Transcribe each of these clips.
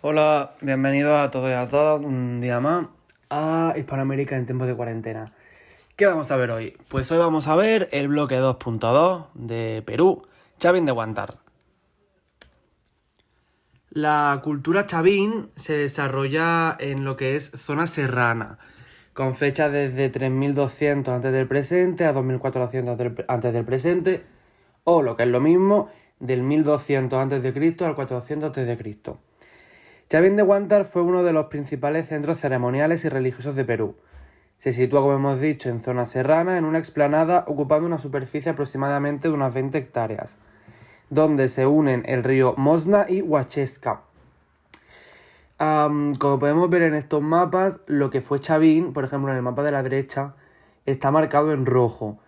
Hola, bienvenidos a todos y a todas un día más a Hispanoamérica en tiempos de cuarentena. ¿Qué vamos a ver hoy? Pues hoy vamos a ver el bloque 2.2 de Perú, Chavín de Huántar. La cultura chavín se desarrolla en lo que es zona serrana, con fechas desde 3200 antes del presente a 2400 antes del presente, o lo que es lo mismo, del 1200 antes de Cristo al 400 antes de Cristo. Chavín de Huántar fue uno de los principales centros ceremoniales y religiosos de Perú. Se sitúa, como hemos dicho, en zona serrana, en una explanada ocupando una superficie aproximadamente de unas 20 hectáreas, donde se unen el río Mosna y Huachesca. Como podemos ver en estos mapas, lo que fue Chavín, por ejemplo en el mapa de la derecha, está marcado en rojo.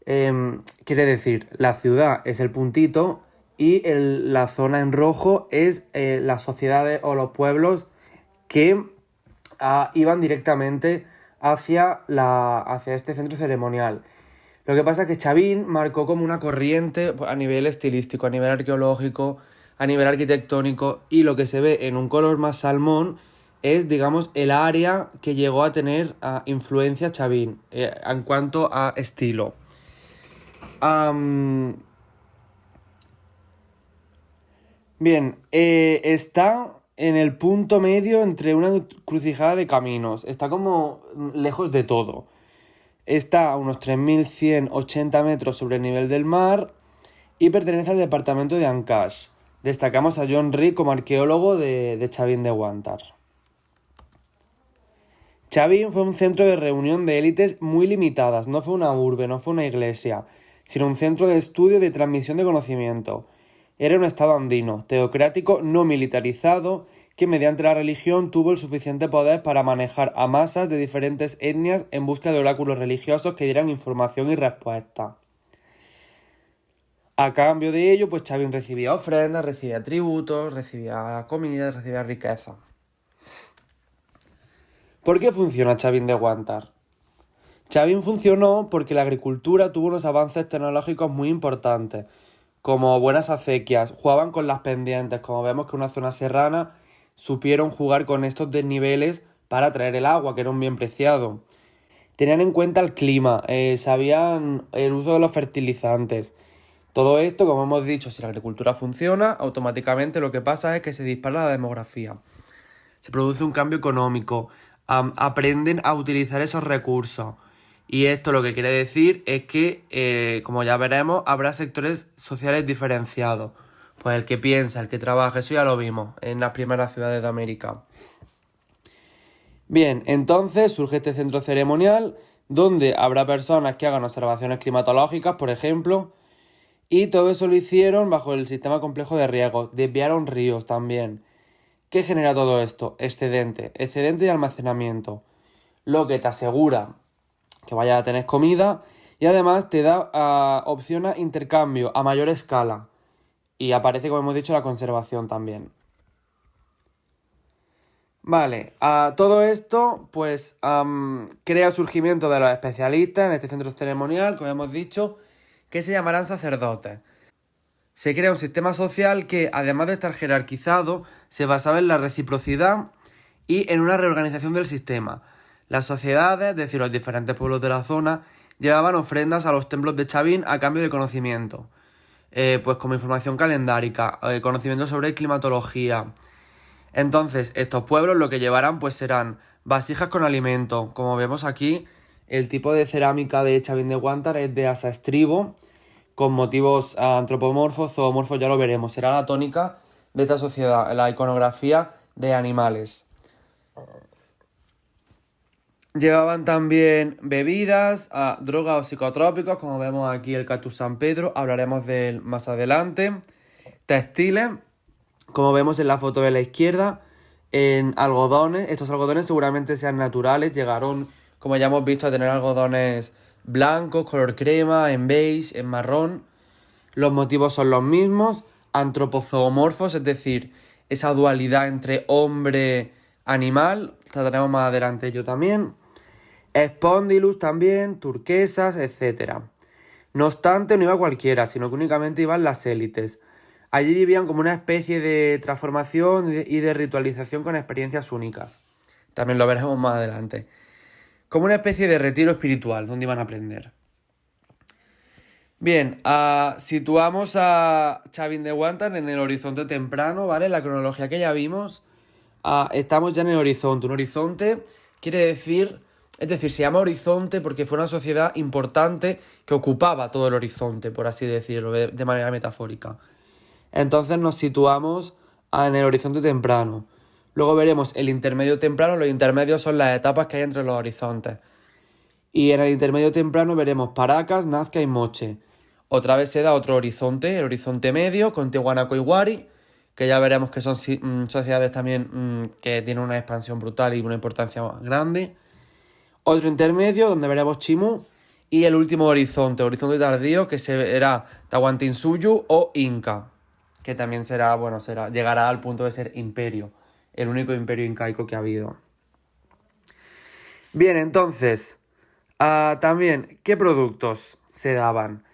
Quiere decir, la ciudad es el puntito y la zona en rojo es las sociedades o los pueblos que iban directamente hacia este centro ceremonial. Lo que pasa es que Chavín marcó como una corriente a nivel estilístico, a nivel arqueológico, a nivel arquitectónico, y lo que se ve en un color más salmón es, digamos, el área que llegó a tener influencia Chavín en cuanto a estilo. Bien, está en el punto medio entre una crucijada de caminos. Está como lejos de todo. Está a unos 3180 metros sobre el nivel del mar y pertenece al departamento de Ancash. Destacamos a John Reed como arqueólogo de Chavín de Huántar. Chavín fue un centro de reunión de élites muy limitadas. No fue una urbe, no fue una iglesia, sino un centro de estudio y de transmisión de conocimiento. Era un estado andino, teocrático, no militarizado, que mediante la religión tuvo el suficiente poder para manejar a masas de diferentes etnias en busca de oráculos religiosos que dieran información y respuesta. A cambio de ello, pues Chavín recibía ofrendas, recibía tributos, recibía comida, recibía riqueza. ¿Por qué funciona Chavín de Huántar? Chavín funcionó porque la agricultura tuvo unos avances tecnológicos muy importantes, como buenas acequias, jugaban con las pendientes, como vemos que una zona serrana supieron jugar con estos desniveles para traer el agua, que era un bien preciado. Tenían en cuenta el clima, sabían el uso de los fertilizantes. Todo esto, como hemos dicho, si la agricultura funciona, automáticamente lo que pasa es que se dispara la demografía. Se produce un cambio económico, aprenden a utilizar esos recursos. Y esto lo que quiere decir es que, como ya veremos, habrá sectores sociales diferenciados. Pues el que piensa, el que trabaja, eso ya lo vimos en las primeras ciudades de América. Bien, entonces surge este centro ceremonial donde habrá personas que hagan observaciones climatológicas, por ejemplo, y todo eso lo hicieron bajo el sistema complejo de riego. Desviaron ríos también. ¿Qué genera todo esto? Excedente de almacenamiento, lo que te asegura que vayas a tener comida y además te da opción a intercambio a mayor escala y aparece, como hemos dicho, la conservación también. Vale, todo esto pues crea el surgimiento de los especialistas en este centro ceremonial, como hemos dicho, que se llamarán sacerdotes. Se crea un sistema social que, además de estar jerarquizado, se basaba en la reciprocidad y en una reorganización del sistema. Las sociedades, es decir, los diferentes pueblos de la zona, llevaban ofrendas a los templos de Chavín a cambio de conocimiento, pues como información calendárica, conocimiento sobre climatología. Entonces, estos pueblos lo que llevarán pues serán vasijas con alimento. Como vemos aquí, el tipo de cerámica de Chavín de Huántar es de asa estribo, con motivos antropomorfos, zoomorfos, ya lo veremos. Será la tónica de esta sociedad, la iconografía de animales. Llevaban también bebidas, drogas o psicotrópicos, como vemos aquí el Cactus San Pedro, hablaremos de él más adelante. Textiles, como vemos en la foto de la izquierda, en algodones. Estos algodones seguramente sean naturales, llegaron, como ya hemos visto, a tener algodones blancos, color crema, en beige, en marrón. Los motivos son los mismos, antropozoomorfos, es decir, esa dualidad entre hombre-animal, trataremos más adelante yo también. Spondylus también, turquesas, etc. No obstante, no iba cualquiera, sino que únicamente iban las élites. Allí vivían como una especie de transformación y de ritualización con experiencias únicas. También lo veremos más adelante. Como una especie de retiro espiritual, donde iban a aprender. Bien, situamos a Chavín de Guantar en el horizonte temprano, ¿vale? La cronología que ya vimos. Estamos ya en el horizonte. Un horizonte quiere decir... Es decir, se llama horizonte porque fue una sociedad importante que ocupaba todo el horizonte, por así decirlo, de manera metafórica. Entonces nos situamos en el horizonte temprano. Luego veremos el intermedio temprano. Los intermedios son las etapas que hay entre los horizontes. Y en el intermedio temprano veremos Paracas, Nazca y Moche. Otra vez se da otro horizonte, el horizonte medio, con Tiahuanaco y Huari, que ya veremos que son sociedades también que tienen una expansión brutal y una importancia grande. Otro intermedio, donde veremos Chimú. Y el último horizonte tardío, que será Tahuantinsuyu o Inca, que también llegará al punto de ser imperio, el único imperio incaico que ha habido. Bien, entonces, también, ¿qué productos se daban?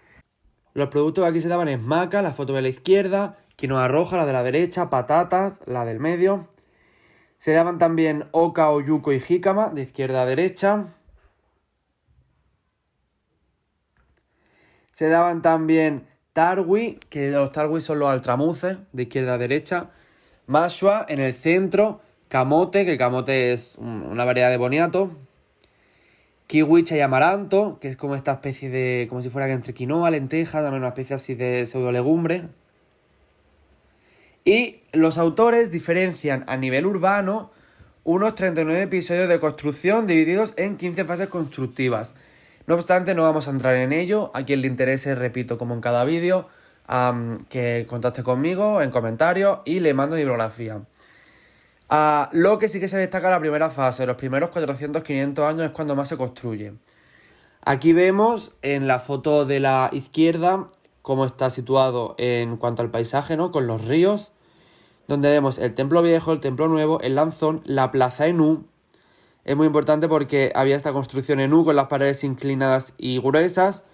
Los productos que aquí se daban es maca, la foto de la izquierda, quinoa roja, la de la derecha, patatas, la del medio. Se daban también oca, oyuco y jícama, de izquierda a derecha. Se daban también tarwi, que los tarwi son los altramuces, de izquierda a derecha. Mashua en el centro, camote, que el camote es una variedad de boniato. Kiwicha y amaranto, que es como esta especie de... como si fuera entre quinoa, lenteja, también una especie así de pseudolegumbre. Y los autores diferencian a nivel urbano unos 39 episodios de construcción divididos en 15 fases constructivas. No obstante, no vamos a entrar en ello. A quien le interese, repito, como en cada vídeo, que contacte conmigo en comentarios y le mando bibliografía. Lo que sí que se destaca la primera fase, los primeros 400-500 años es cuando más se construye. Aquí vemos en la foto de la izquierda cómo está situado en cuanto al paisaje, ¿no? Con los ríos, donde vemos el templo viejo, el templo nuevo, el lanzón, la plaza en U. Es muy importante porque había esta construcción en U con las paredes inclinadas y gruesas.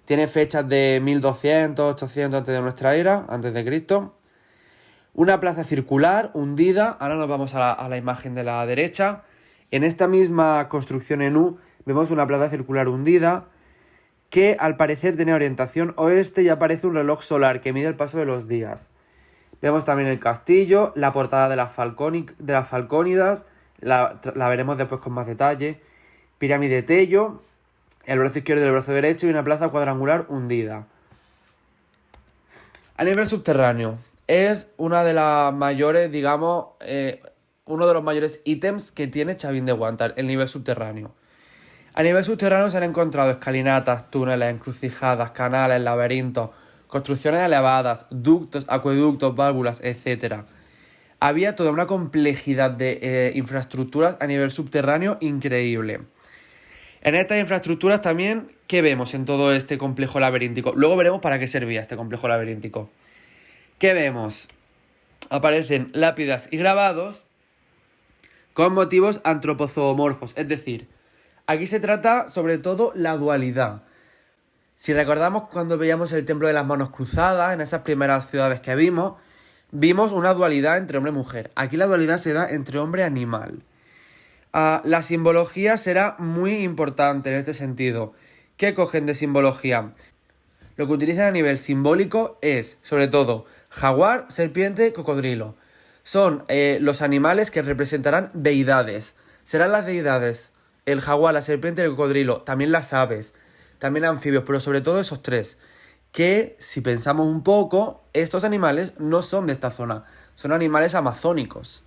Tiene fechas de 1200, 800 antes de nuestra era, antes de Cristo. Una plaza circular, hundida. Ahora nos vamos a la imagen de la derecha. En esta misma construcción en U vemos una plaza circular hundida que al parecer tiene orientación oeste y aparece un reloj solar que mide el paso de los días. Vemos también el castillo, la portada de las Falcónidas, la veremos después con más detalle. Pirámide Tello, el brazo izquierdo y el brazo derecho y una plaza cuadrangular hundida. A nivel subterráneo, es una de las mayores, uno de los mayores ítems que tiene Chavín de Guantar, el nivel subterráneo. A nivel subterráneo se han encontrado escalinatas, túneles, encrucijadas, canales, laberintos, construcciones elevadas, ductos, acueductos, válvulas, etc. Había toda una complejidad de infraestructuras a nivel subterráneo increíble. En estas infraestructuras también, ¿qué vemos en todo este complejo laberíntico? Luego veremos para qué servía este complejo laberíntico. ¿Qué vemos? Aparecen lápidas y grabados con motivos antropozoomorfos. Es decir, aquí se trata sobre todo la dualidad. Si recordamos cuando veíamos el templo de las manos cruzadas, en esas primeras ciudades que vimos una dualidad entre hombre y mujer. Aquí la dualidad se da entre hombre y animal. La simbología será muy importante en este sentido. ¿Qué cogen de simbología? Lo que utilizan a nivel simbólico es, sobre todo, jaguar, serpiente, cocodrilo. Son los animales que representarán deidades. Serán las deidades, el jaguar, la serpiente y el cocodrilo. También las aves, también anfibios, pero sobre todo esos tres. Que, si pensamos un poco, estos animales no son de esta zona. Son animales amazónicos.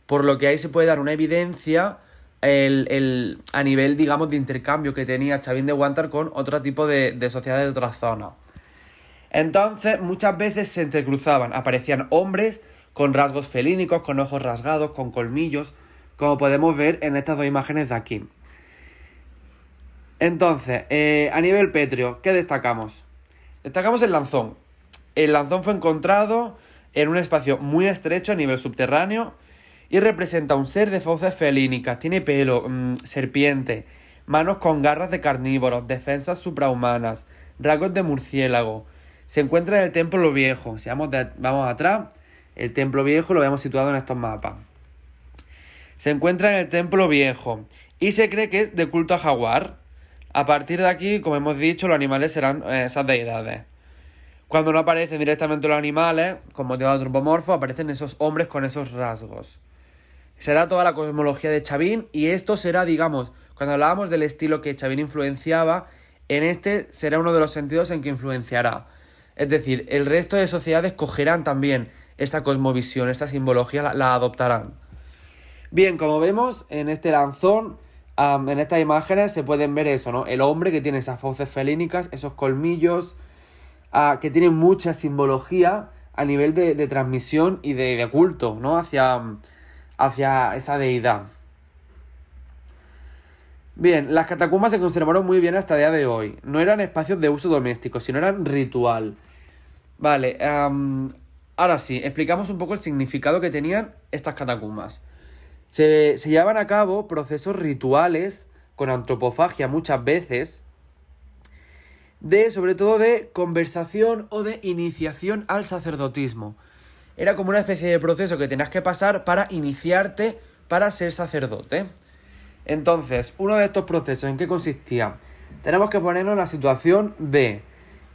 Por lo que ahí se puede dar una evidencia a nivel, digamos, de intercambio que tenía Chavín de Guantar con otro tipo de sociedades de otras zonas. Entonces, muchas veces se entrecruzaban, aparecían hombres con rasgos felínicos, con ojos rasgados, con colmillos, como podemos ver en estas dos imágenes de aquí. Entonces, a nivel pétreo, ¿qué destacamos? Destacamos el lanzón. El lanzón fue encontrado en un espacio muy estrecho a nivel subterráneo y representa un ser de fauces felínicas. Tiene pelo, serpiente, manos con garras de carnívoros, defensas suprahumanas, rasgos de murciélago. Se encuentra en el Templo Viejo. Si vamos atrás, el Templo Viejo lo vemos situado en estos mapas. Se encuentra en el Templo Viejo y se cree que es de culto a jaguar. A partir de aquí, como hemos dicho, los animales serán esas deidades. Cuando no aparecen directamente los animales, con motivo antropomorfo, aparecen esos hombres con esos rasgos. Será toda la cosmología de Chavín y esto será, digamos, cuando hablábamos del estilo que Chavín influenciaba, en este será uno de los sentidos en que influenciará. Es decir, el resto de sociedades cogerán también esta cosmovisión, esta simbología, la adoptarán. Bien, como vemos en este lanzón, en estas imágenes se pueden ver eso, ¿no? El hombre que tiene esas fauces felínicas, esos colmillos, que tienen mucha simbología a nivel de transmisión y de culto, ¿no? Hacia esa deidad. Bien, las catacumbas se conservaron muy bien hasta el día de hoy. No eran espacios de uso doméstico, sino eran ritual. Vale, ahora sí, explicamos un poco el significado que tenían estas catacumbas. Se llevaban a cabo procesos rituales con antropofagia muchas veces, sobre todo de conversación o de iniciación al sacerdotismo. Era como una especie de proceso que tenías que pasar para iniciarte para ser sacerdote. Entonces, uno de estos procesos, ¿en qué consistía? Tenemos que ponernos en la situación de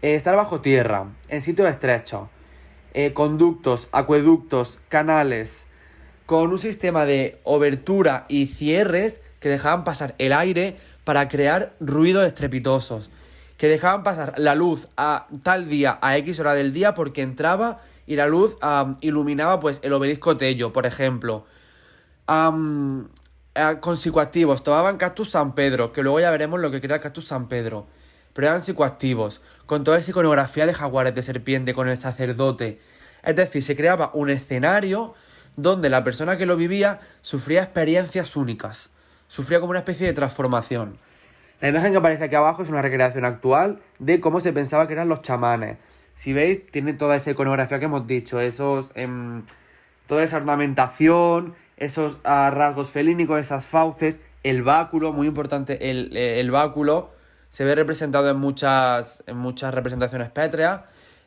estar bajo tierra, en sitios estrechos, conductos, acueductos, canales, con un sistema de obertura y cierres que dejaban pasar el aire para crear ruidos estrepitosos, que dejaban pasar la luz a tal día, a X hora del día, porque entraba y la luz iluminaba pues el obelisco Tello, por ejemplo. Con psicoactivos, tomaban cactus San Pedro, que luego ya veremos lo que crea el cactus San Pedro, pero eran psicoactivos, con toda esa iconografía de jaguares de serpiente, con el sacerdote. Es decir, se creaba un escenario donde la persona que lo vivía sufría experiencias únicas, sufría como una especie de transformación. La imagen que aparece aquí abajo es una recreación actual de cómo se pensaba que eran los chamanes. Si veis, tiene toda esa iconografía que hemos dicho, toda esa ornamentación, esos rasgos felínicos, esas fauces, el báculo, muy importante, el báculo se ve representado en muchas representaciones pétreas.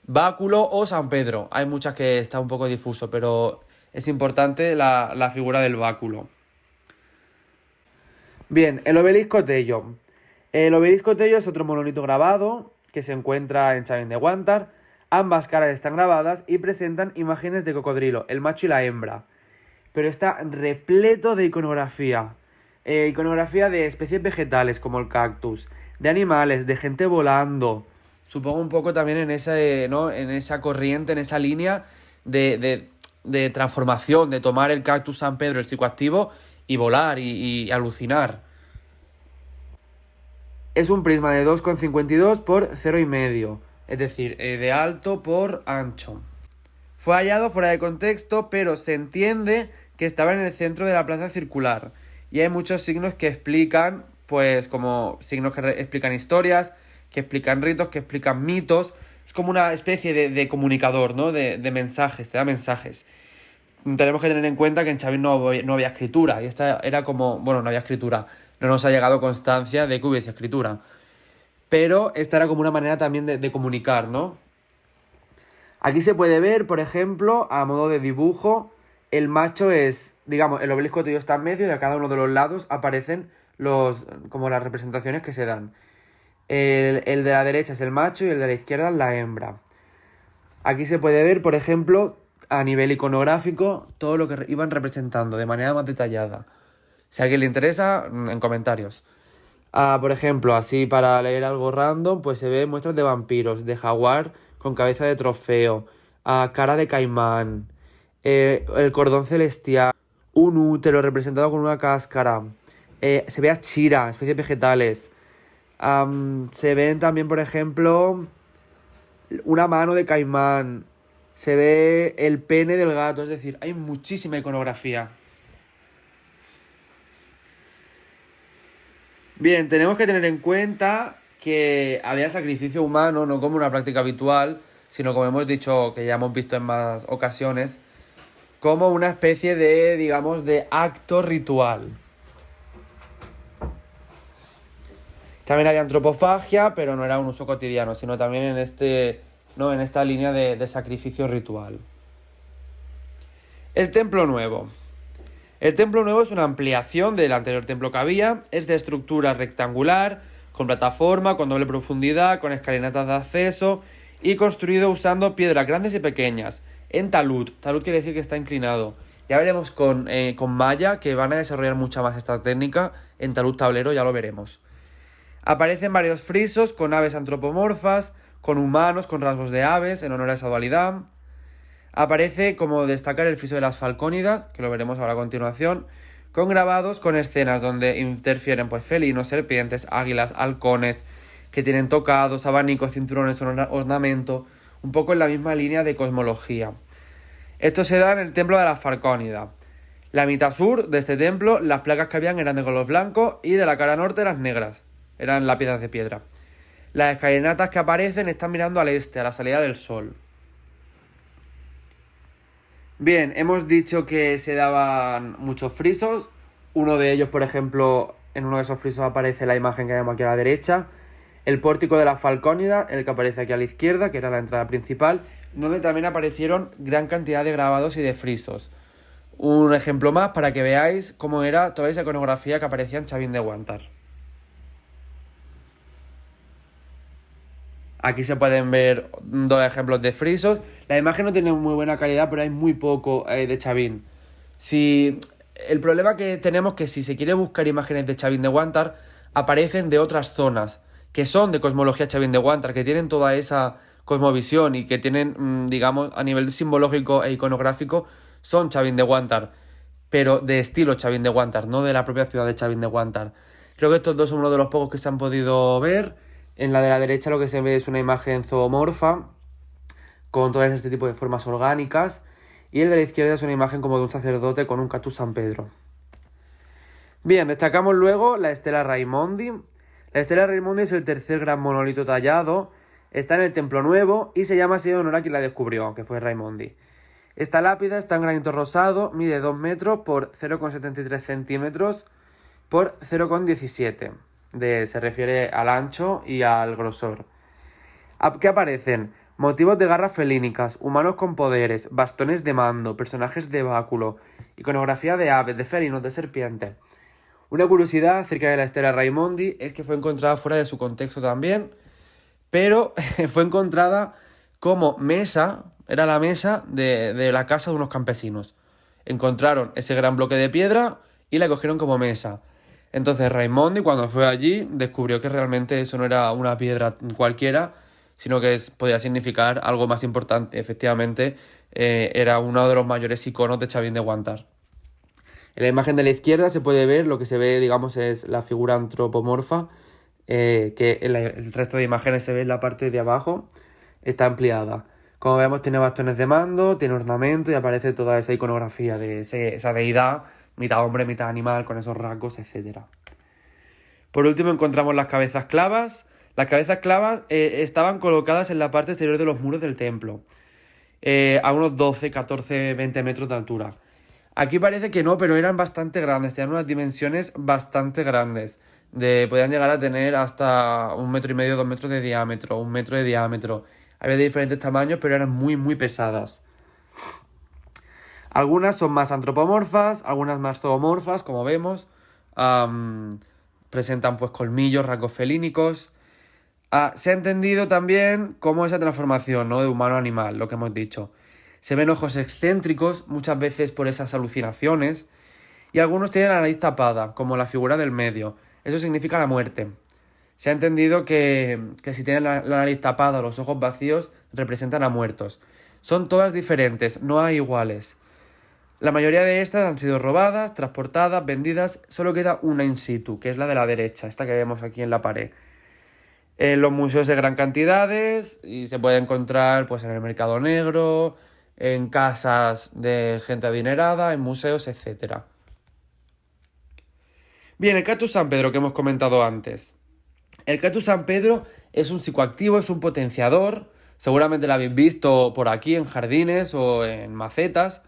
Báculo o San Pedro, hay muchas que está un poco difuso, pero es importante la figura del báculo. Bien, el obelisco Tello. El obelisco Tello es otro monolito grabado que se encuentra en Chavín de Guantar. Ambas caras están grabadas y presentan imágenes de cocodrilo, el macho y la hembra. Pero está repleto de iconografía. Iconografía de especies vegetales como el cactus, de animales, de gente volando. Supongo un poco también en esa corriente, en esa línea de transformación, de tomar el cactus San Pedro, el psicoactivo, y volar y alucinar. Es un prisma de 2,52 por 0,5, es decir, de alto por ancho. Fue hallado fuera de contexto, pero se entiende que estaba en el centro de la plaza circular. Y hay muchos signos que explican, pues como signos que explican historias, que explican ritos, que explican mitos. Es como una especie de comunicador, ¿no? De mensajes, te da mensajes. Tenemos que tener en cuenta que en Chavín no había escritura. Y esta era como, bueno, no había escritura. No nos ha llegado constancia de que hubiese escritura. Pero esta era como una manera también de comunicar, ¿no? Aquí se puede ver, por ejemplo, a modo de dibujo, el macho es, digamos, el obelisco Tello está en medio y a cada uno de los lados aparecen como las representaciones que se dan. El de la derecha es el macho y el de la izquierda es la hembra. Aquí se puede ver, por ejemplo, a nivel iconográfico, todo lo que iban representando de manera más detallada. Si a alguien le interesa, en comentarios. Por ejemplo, así para leer algo random, pues se ven muestras de vampiros, de jaguar con cabeza de trofeo, cara de caimán, el cordón celestial, un útero representado con una cáscara, se ve a chira, especies vegetales, se ven también, por ejemplo, una mano de caimán, se ve el pene del gato, es decir, hay muchísima iconografía. Bien, tenemos que tener en cuenta que había sacrificio humano, no como una práctica habitual, sino como hemos dicho, que ya hemos visto en más ocasiones, como una especie de, digamos, de acto ritual. También había antropofagia, pero no era un uso cotidiano, sino también en ¿no? En esta línea de sacrificio ritual. El templo nuevo. El templo nuevo es una ampliación del anterior templo que había, es de estructura rectangular, con plataforma, con doble profundidad, con escalinatas de acceso y construido usando piedras grandes y pequeñas, en talud. Talud quiere decir que está inclinado. Ya veremos con malla que van a desarrollar mucha más esta técnica en talud tablero, ya lo veremos. Aparecen varios frisos con aves antropomorfas, con humanos, con rasgos de aves, en honor a esa dualidad. Aparece como destacar el friso de las falcónidas, que lo veremos ahora a continuación, con grabados con escenas donde interfieren pues felinos, serpientes, águilas, halcones, que tienen tocados, abanicos, cinturones, ornamento, un poco en la misma línea de cosmología. Esto se da en el templo de la Falcónida. La mitad sur de este templo, las placas que habían eran de color blanco y de la cara norte eran negras, eran lápidas de piedra. Las escalinatas que aparecen están mirando al este, a la salida del sol. Bien, hemos dicho que se daban muchos frisos. Uno de ellos, por ejemplo, en uno de esos frisos aparece la imagen que vemos aquí a la derecha. El pórtico de la Falcónida, el que aparece aquí a la izquierda, que era la entrada principal, donde también aparecieron gran cantidad de grabados y de frisos. Un ejemplo más para que veáis cómo era toda esa iconografía que aparecía en Chavín de Guantar. Aquí se pueden ver dos ejemplos de frisos. La imagen no tiene muy buena calidad, pero hay muy poco de Chavín. El problema que tenemos es que si se quiere buscar imágenes de Chavín de Guantar, aparecen de otras zonas, que son de cosmología Chavín de Guantar, que tienen toda esa cosmovisión y que tienen, digamos, a nivel simbológico e iconográfico, son Chavín de Guantar, pero de estilo Chavín de Guantar, no de la propia ciudad de Chavín de Guantar. Creo que estos dos son uno de los pocos que se han podido ver. En la de la derecha lo que se ve es una imagen zoomorfa, con todo este tipo de formas orgánicas, y el de la izquierda es una imagen como de un sacerdote con un cactus San Pedro. Bien, destacamos luego la Stella Raimondi. La Stella Raimondi es el tercer gran monolito tallado, está en el Templo Nuevo y se llama así en honor a quien la descubrió, aunque fue Raimondi. Esta lápida está en granito rosado, mide 2 metros por 0,73 centímetros por 0,17. Se refiere al ancho y al grosor. ¿Qué aparecen? Motivos de garras felínicas, humanos con poderes, bastones de mando, personajes de báculo, iconografía de aves, de felinos, de serpientes. Una curiosidad acerca de la Stella Raimondi es que fue encontrada fuera de su contexto también, pero fue encontrada como mesa, era la mesa de la casa de unos campesinos. Encontraron ese gran bloque de piedra y la cogieron como mesa. Entonces Raimondi, cuando fue allí, descubrió que realmente eso no era una piedra cualquiera, sino que podía significar algo más importante. Efectivamente, era uno de los mayores iconos de Chavín de Guantar. En la imagen de la izquierda se puede ver, lo que se ve, digamos, es la figura antropomorfa, que en el resto de imágenes se ve en la parte de abajo, está ampliada. Como vemos, tiene bastones de mando, tiene ornamento y aparece toda esa iconografía de esa deidad, mitad hombre, mitad animal, con esos rasgos, etc. Por último encontramos las cabezas clavas. Las cabezas clavas estaban colocadas en la parte exterior de los muros del templo, a unos 12, 14, 20 metros de altura. Aquí parece que no, pero eran bastante grandes, tenían unas dimensiones bastante grandes. Podían llegar a tener hasta 1,5 metros, 2 metros de diámetro, 1 metro de diámetro. Había de diferentes tamaños, pero eran muy, muy pesadas. Algunas son más antropomorfas, algunas más zoomorfas, como vemos. Presentan pues colmillos, rasgos felínicos. Se ha entendido también cómo esa transformación, ¿no?, de humano a animal, lo que hemos dicho. Se ven ojos excéntricos, muchas veces por esas alucinaciones, y algunos tienen la nariz tapada, como la figura del medio. Eso significa la muerte. Se ha entendido que si tienen la nariz tapada o los ojos vacíos, representan a muertos. Son todas diferentes, no hay iguales. La mayoría de estas han sido robadas, transportadas, vendidas. Solo queda una in situ, que es la de la derecha, esta que vemos aquí en la pared. En los museos de gran cantidades y se puede encontrar pues en el mercado negro, en casas de gente adinerada, en museos, etc. Bien, el cactus San Pedro que hemos comentado antes. El cactus San Pedro es un psicoactivo, es un potenciador. Seguramente lo habéis visto por aquí en jardines o en macetas.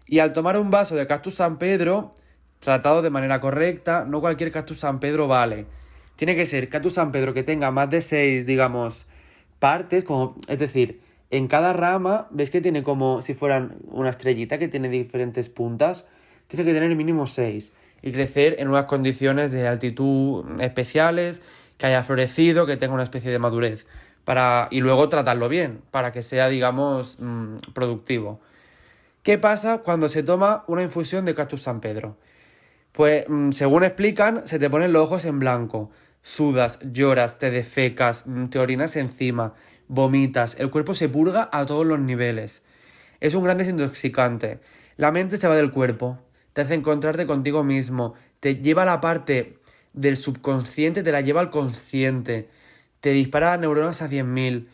Y al tomar un vaso de cactus San Pedro, tratado de manera correcta, no cualquier cactus San Pedro vale. Tiene que ser cactus San Pedro que tenga más de 6, digamos, partes, como, es decir, en cada rama, ves que tiene como si fueran una estrellita que tiene diferentes puntas, tiene que tener mínimo 6 y crecer en unas condiciones de altitud especiales, que haya florecido, que tenga una especie de madurez, y luego tratarlo bien, para que sea, digamos, productivo. ¿Qué pasa cuando se toma una infusión de Cactus San Pedro? Pues, según explican, se te ponen los ojos en blanco, sudas, lloras, te defecas, te orinas encima, vomitas, el cuerpo se purga a todos los niveles. Es un gran desintoxicante. La mente se va del cuerpo, te hace encontrarte contigo mismo, te lleva a la parte del subconsciente, te la lleva al consciente, te dispara neuronas a 100.000,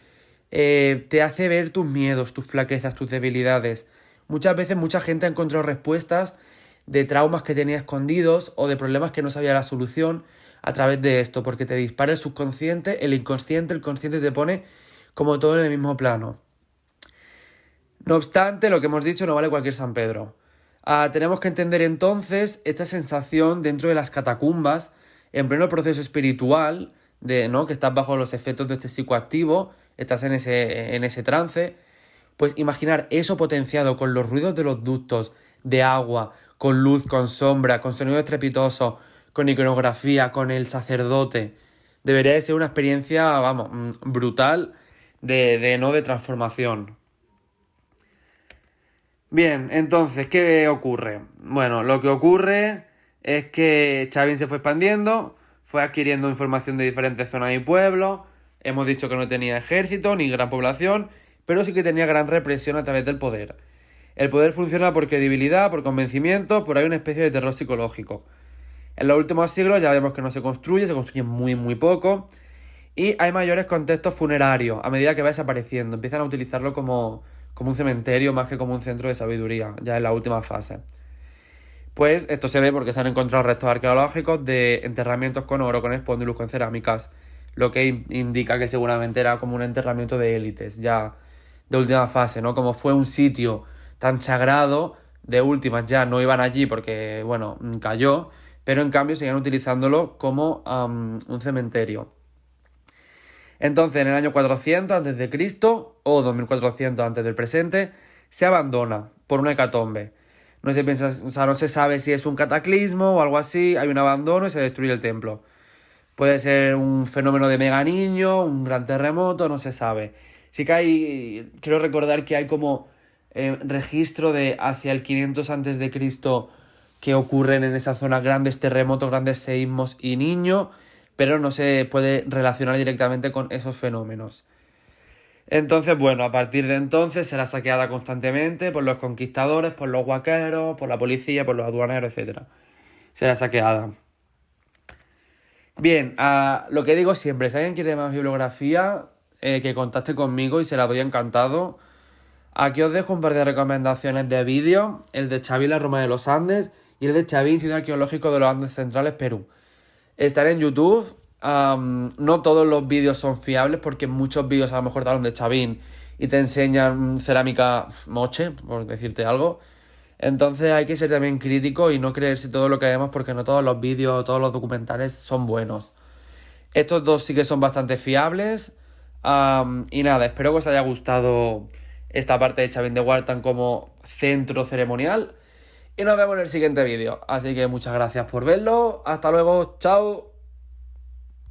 te hace ver tus miedos, tus flaquezas, tus debilidades. Muchas veces mucha gente ha encontrado respuestas de traumas que tenía escondidos o de problemas que no sabía la solución a través de esto, porque te dispara el subconsciente, el inconsciente, el consciente te pone como todo en el mismo plano. No obstante, lo que hemos dicho no vale cualquier San Pedro. Tenemos que entender entonces esta sensación dentro de las catacumbas, en pleno proceso espiritual, ¿no? Que estás bajo los efectos de este psicoactivo, estás en ese trance. Pues imaginar eso potenciado con los ruidos de los ductos, de agua, con luz, con sombra, con sonido estrepitoso, con iconografía, con el sacerdote. Debería de ser una experiencia, vamos, brutal de transformación. Bien, entonces, ¿qué ocurre? Bueno, lo que ocurre es que Chavín se fue expandiendo, fue adquiriendo información de diferentes zonas y pueblos. Hemos dicho que no tenía ejército ni gran población, pero sí que tenía gran represión a través del poder. El poder funciona por credibilidad, por convencimiento, por hay una especie de terror psicológico. En los últimos siglos ya vemos que no se construye muy, muy poco. Y hay mayores contextos funerarios a medida que va desapareciendo. Empiezan a utilizarlo como un cementerio más que como un centro de sabiduría, ya en la última fase. Pues esto se ve porque se han encontrado restos arqueológicos de enterramientos con oro, con espóndilus, con cerámicas, lo que indica que seguramente era como un enterramiento de élites, ya de última fase, ¿no? Como fue un sitio tan sagrado, de últimas ya no iban allí porque, bueno, cayó, pero en cambio seguían utilizándolo como un cementerio. Entonces, en el año 400 a.C. o 2400 antes del presente, se abandona por una hecatombe. No se piensa, o sea, no se sabe si es un cataclismo o algo así, hay un abandono y se destruye el templo. Puede ser un fenómeno de mega niño, un gran terremoto, no se sabe. Sí que quiero recordar que hay como registro de hacia el 500 a.C. que ocurren en esa zona grandes terremotos, grandes seísmos y niños, pero no se puede relacionar directamente con esos fenómenos. Entonces, bueno, a partir de entonces será saqueada constantemente por los conquistadores, por los huaqueros, por la policía, por los aduaneros, etc. Será saqueada. Bien, lo que digo siempre, si alguien quiere más bibliografía, que contacte conmigo y se la doy encantado. Aquí os dejo un par de recomendaciones de vídeos, el de Chavín, la Roma de los Andes, y el de Chavín, Sitio Arqueológico de los Andes Centrales, Perú. Están en YouTube. No todos los vídeos son fiables porque muchos vídeos a lo mejor te hablan de Chavín y te enseñan cerámica moche, por decirte algo. Entonces hay que ser también crítico y no creerse todo lo que vemos porque no todos los vídeos o todos los documentales son buenos. Estos dos sí que son bastante fiables. Y nada, espero que os haya gustado esta parte de Chavín de Huartan como centro ceremonial. Y nos vemos en el siguiente vídeo. Así que muchas gracias por verlo. Hasta luego. Chao.